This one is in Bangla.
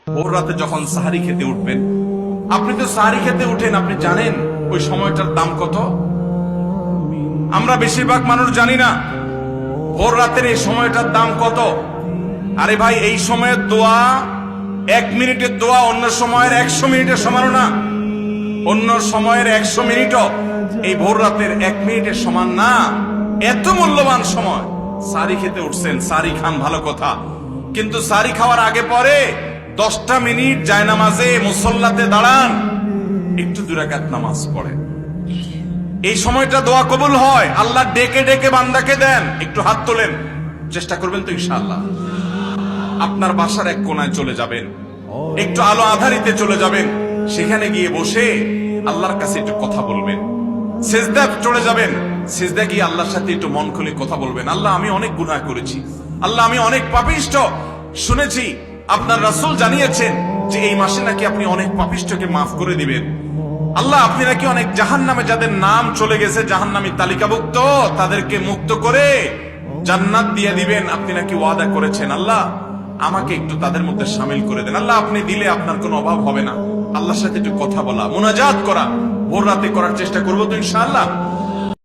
ভোর রাতে যখন সাহারি খেতে উঠবেন, আপনি তো সাহারি খেতে উঠেন, আপনি জানেন ওই সময়টার দাম কত? আমরা বেশিরভাগ মানুষ জানি না ভোর রাতের এই সময়টার দাম কত। আরে ভাই, এই সময়ের দোয়া 1 মিনিটের দোয়া অন্য সময়ের 100 মিনিটের সমান না। অন্য সময়ের 100 মিনিটও এই ভোর রাতের 1 মিনিটের সমান না। এত মূল্যবান সময়। সাহারি খেতে উঠছেন, সাহারি খান, ভালো কথা, কিন্তু সাহারি খাওয়ার আগে পরে 10টা মিনিট জায়নামাজে মুসল্লাতে দাঁড়ান, একটু 2 রাকাত নামাজ পড়েন। এই সময়টা দোয়া কবুল হয়। আল্লাহ ডেকে ডেকে বান্দাকে দেন। একটু হাত তোলেন, চেষ্টা করবেন তো ইনশাআল্লাহ। আপনার বাসার এক কোনায় চলে যাবেন, একটু আলো আধারিতে চলে যাবেন, সেখানে গিয়ে বসে আল্লাহর কাছে একটু কথা বলবেন। সিজদা চলে যাবেন, সিজদা গিয়ে আল্লাহর সাথে একটু মন খুলে কথা বলবেন। আল্লাহ, আমি অনেক গুনাহ করেছি, আল্লাহ আমি অনেক পাপিষ্ঠ। শুনেছি আপনার রাসূল জানিয়েছেন যে এই মাসে নাকি আপনি অনেক পাপিষ্ঠকে মাফ করে দিবেন। আল্লাহ, আপনি নাকি অনেক জাহান্নামে যাদের নাম চলে গেছে জাহান্নামী তালিকাভুক্ত, তাদেরকে মুক্ত করে জান্নাত দিয়ে দিবেন, আপনি নাকি ওয়াদা করেছেন। আল্লাহ, আমাকে একটু তাদের মধ্যে শামিল করে দেন। আল্লাহ, আপনি দিলে আপনার কোনো অভাব হবে না। আল্লাহর সাথে একটু কথা বলা, মুনাজাত করা ভোর রাতে করার চেষ্টা করবো তো ইনশাআল্লাহ।